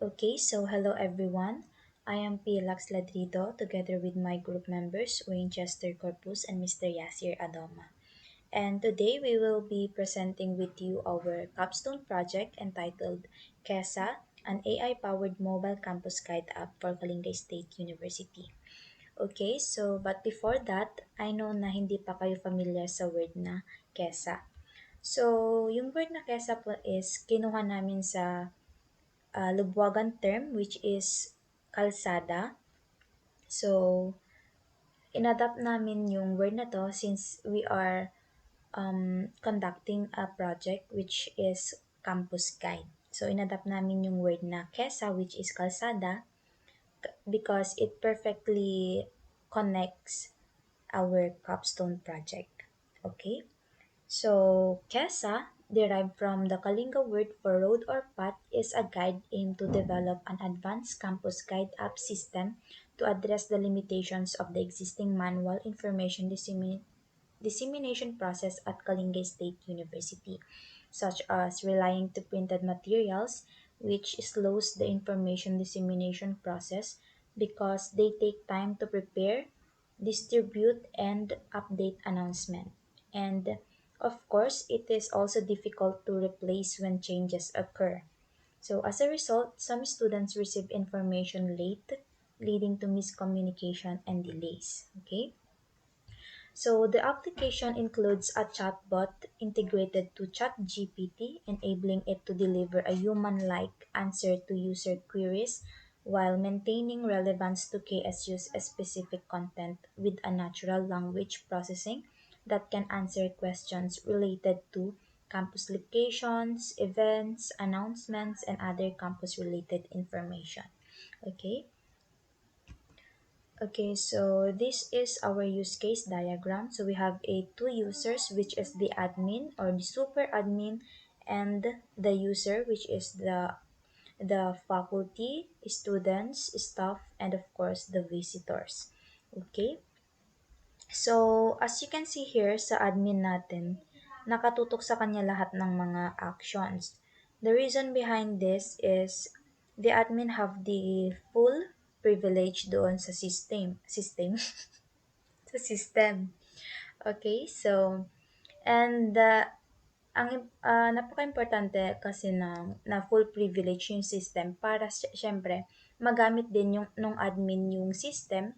Okay, so hello everyone. I am Pilax Ladrido together with my group members Winchester Corpus and Mr. Yasir Adoma. And today we will be presenting with you our capstone project entitled KESA, an AI-powered mobile campus guide app for Kalinga State University. Okay, so but before that, I know na hindi pa kayo familiar sa word na KESA. So, yung word na KESA po is kinuha namin sa Lubwagan term which is kalsada. So, inadapt namin yung word na to since we are conducting a project which is campus guide. So, inadapt namin yung word na kesa which is kalsada because it perfectly connects our capstone project. Okay? So, KESA, derived from the Kalinga word for road or path, is a guide aimed to develop an advanced campus guide app system to address the limitations of the existing manual information dissemination process at Kalinga State University, such as relying to printed materials, which slows the information dissemination process because they take time to prepare, distribute, and update announcement. And of course, it is also difficult to replace when changes occur. So as a result, some students receive information late, leading to miscommunication and delays. Okay? So the application includes a chatbot integrated to ChatGPT, enabling it to deliver a human-like answer to user queries while maintaining relevance to KSU's specific content with a natural language processing that can answer questions related to campus locations, events, announcements, and other campus-related information. Okay, Okay, so this is our use case diagram. So we have a two users, which is the admin or the super admin, and the user, which is the faculty, students, staff, and of course the visitors. Okay, so as you can see here sa admin natin, nakatutok sa kanya lahat ng mga actions. The reason behind this is the admin have the full privilege doon sa system. Okay, so and napaka-importante kasi na full privilege yung system para syempre magamit din yung nung admin yung system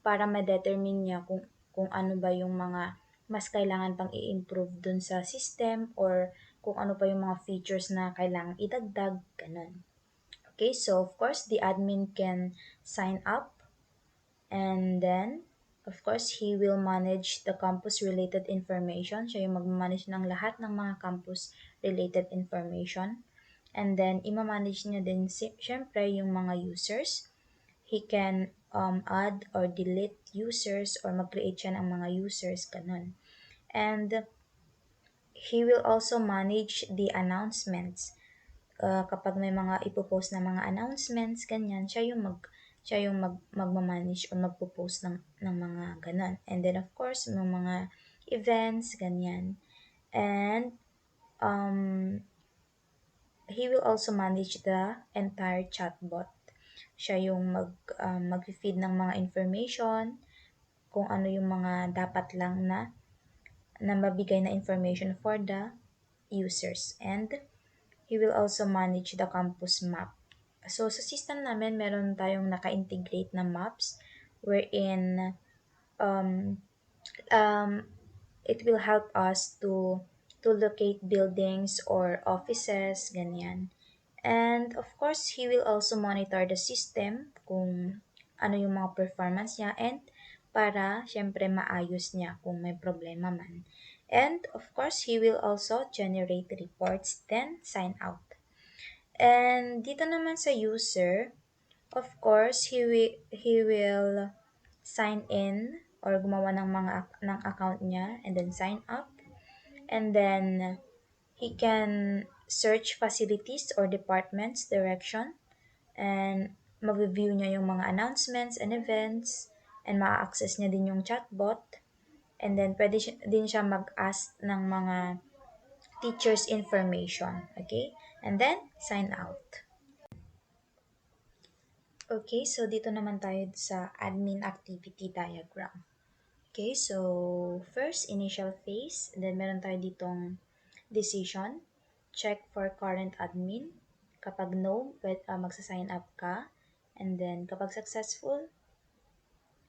para ma-determine niya kung ano ba yung mga mas kailangan pang i-improve dun sa system or kung ano pa yung mga features na kailangang idagdag, ganun. Okay, so of course, the admin can sign up and then, of course, he will manage the campus-related information. Siya yung mag-manage ng lahat ng mga campus-related information. And then, ima-manage niya din, syempre, yung mga users. He can add or delete users or mag-create siya ng mga users, ganun. And he will also manage the announcements. Kapag may mga ipopost na mga announcements, ganyan, siya yung magmamanage o magpo-post ng mga ganun. And then of course, mga events, ganyan. And um, he will also manage the entire chatbot. Siya yung mag-feed ng mga information, kung ano yung mga dapat lang na mabigay na information for the users. And he will also manage the campus map. So, sa system namin, meron tayong naka-integrate na maps wherein um, um, it will help us to locate buildings or offices, ganyan. And of course, he will also monitor the system kung ano yung mga performance niya and para syempre maayos niya kung may problema man. And of course, he will also generate reports then sign out. And dito naman sa user, of course, he will sign in or gumawa ng ng account niya and then sign up. And then he can search facilities or departments direction and mag-review niya yung mga announcements and events and ma-access niya din yung chatbot. And then pwede din siya mag-ask ng mga teacher's information. Okay? And then sign out. Okay, so dito naman tayo sa admin activity diagram. Okay, so first, initial phase, and then meron tayo ditong decision, check for current admin. Kapag no, magsa-sign up ka. And then kapag successful,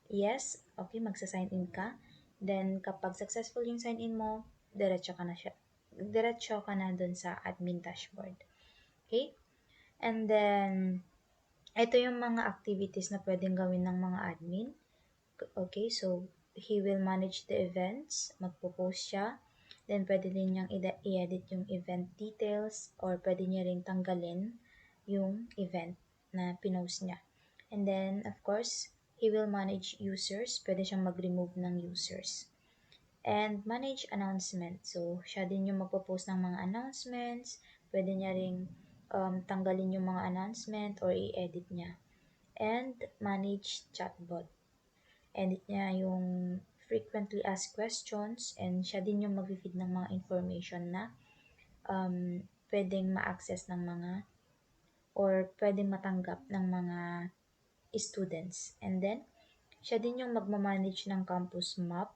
yes, okay, magsa-sign in ka. Then kapag successful yung sign in mo, diretso ka na dun sa admin dashboard. Okay? And then, ito yung mga activities na pwedeng gawin ng mga admin. Okay, so he will manage the events, magpo-post siya. Then pwede din niyang i-edit yung event details or pwede niya ring tanggalin yung event na pinost niya. And then, of course, he will manage users. Pwede siyang mag-remove ng users. And manage announcement. So, siya din yung magpo-post ng mga announcements. Pwede niya ring tanggalin yung mga announcement or i-edit niya. And manage chatbot. Edit niya yung frequently asked questions and siya din yung mag-feed ng mga information na pwedeng ma-access ng mga or pwedeng matanggap ng mga students. And then, siya din yung magmamanage ng campus map.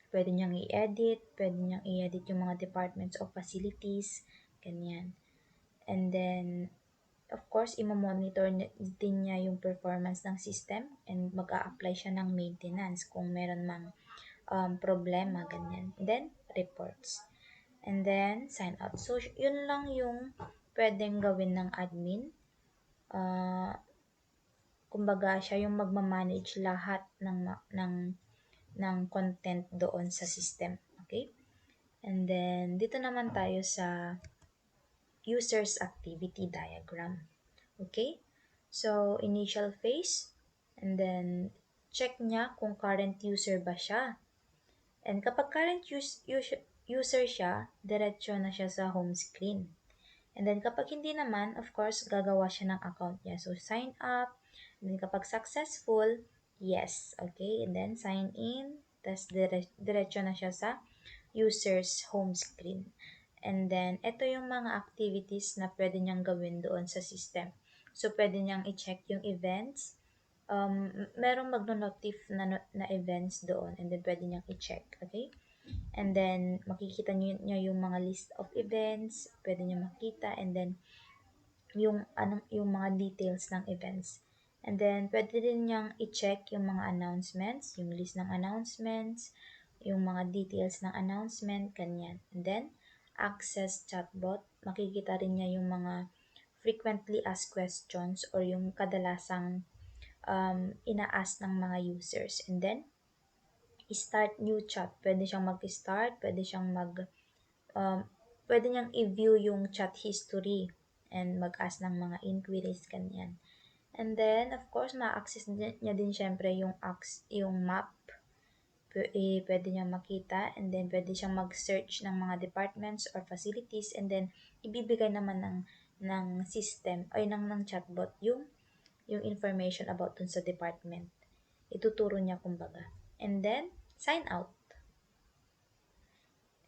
Pwede niyang i-edit, pwede niyang i-edit yung mga departments of facilities, ganyan. And then, of course, imamonitor din niya yung performance ng system and mag-a-apply siya ng maintenance kung meron mang problema, ganyan. And then, reports. And then, sign out. So, yun lang yung pwedeng gawin ng admin. Kumbaga, siya yung magmamanage lahat ng content doon sa system. Okay? And then, dito naman tayo sa user's activity diagram. Okay? So, initial phase, and then, check niya kung current user ba siya. And kapag current user siya, diretso na siya sa home screen. And then, kapag hindi naman, of course, gagawa siya ng account niya. So, sign up. And then, kapag successful, yes. Okay? And then, sign in. Tapos, diretso na siya sa user's home screen. And then, ito yung mga activities na pwede niyang gawin doon sa system. So, pwede niyang i-check yung events. Merong magno-notif na events doon. And then, pwede niyang i-check. Okay? And then, makikita niya yung mga list of events, pwede niya makita, and then, yung mga details ng events. And then, pwede din niyang i-check yung mga announcements, yung list ng announcements, yung mga details ng announcement, ganyan. And then, access chatbot, makikita rin niya yung mga frequently asked questions or yung kadalasang ina-ask ng mga users. And then, start new chat. Pwede siyang mag-start, um, pwede niyang i-view yung chat history and mag-ask ng mga inquiries, ganyan. And then, of course, ma-access niya din syempre yung map. Pwede niyang makita and then pwede siyang mag-search ng mga departments or facilities and then ibibigay naman ng system ay ng chatbot yung information about dun sa department. Ituturo niya kumbaga. And then, sign out.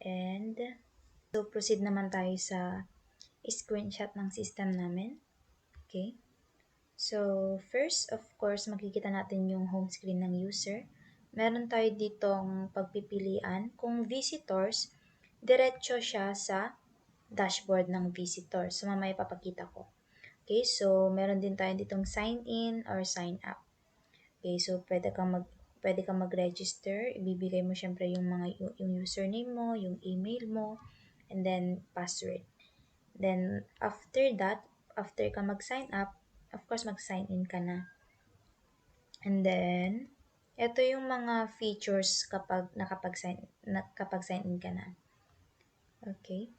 And, so proceed naman tayo sa screenshot ng system namin. Okay? So, first, of course, makikita natin yung home screen ng user. Meron tayo ditong pagpipilian. Kung visitors, diretso siya sa dashboard ng visitors. So, mamaya papakita ko. Okay, so meron din tayo ditong sign in or sign up. Okay, so pwede kang mag-register. Ibibigay mo syempre yung username mo, yung email mo, and then password. Then after that, after ka mag-sign up, of course mag-sign in ka na. And then ito yung mga features kapag sign in ka na. Okay?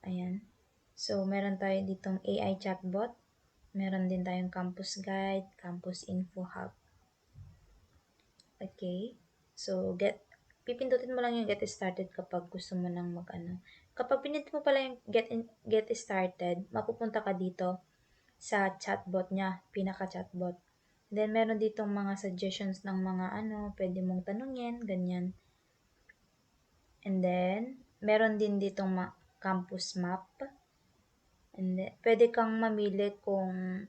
Ayan. So meron tayo ditong AI chatbot. Meron din tayong campus guide, campus info hub. Okay? So, pipindutin mo lang yung get started kapag gusto mo nang Kapag pinindot mo pala yung get started, mapupunta ka dito sa chatbot niya, pinaka-chatbot. Then, meron ditong mga suggestions ng mga pwede mong tanungin, ganyan. And then, meron din ditong campus map. And pwede kang mamili kung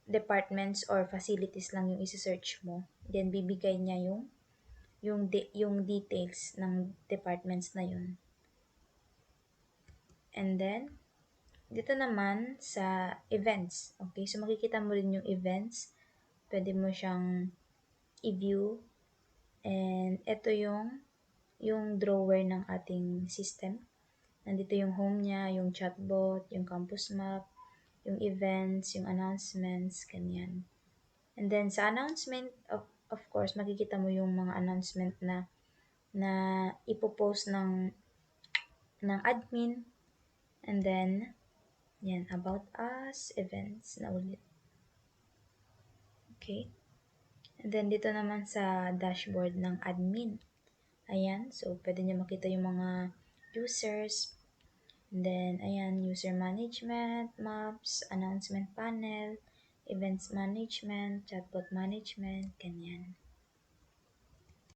departments or facilities lang yung isi-search mo. Then, bibigay niya yung details ng departments na yun. And then, dito naman sa events. Okay, so makikita mo rin yung events. Pwede mo siyang i-view. And ito yung drawer ng ating system. Nandito yung home niya, yung chatbot, yung campus map, yung events, yung announcements, ganyan. And then sa announcement, of course, makikita mo yung mga announcement na ipopost ng admin. And then, yan, about us, events na ulit. Okay. And then, dito naman sa dashboard ng admin. Ayan, so pwede nyo makita yung mga users. And then, ayan, user management, maps, announcement panel, events management, chatbot management, ganyan.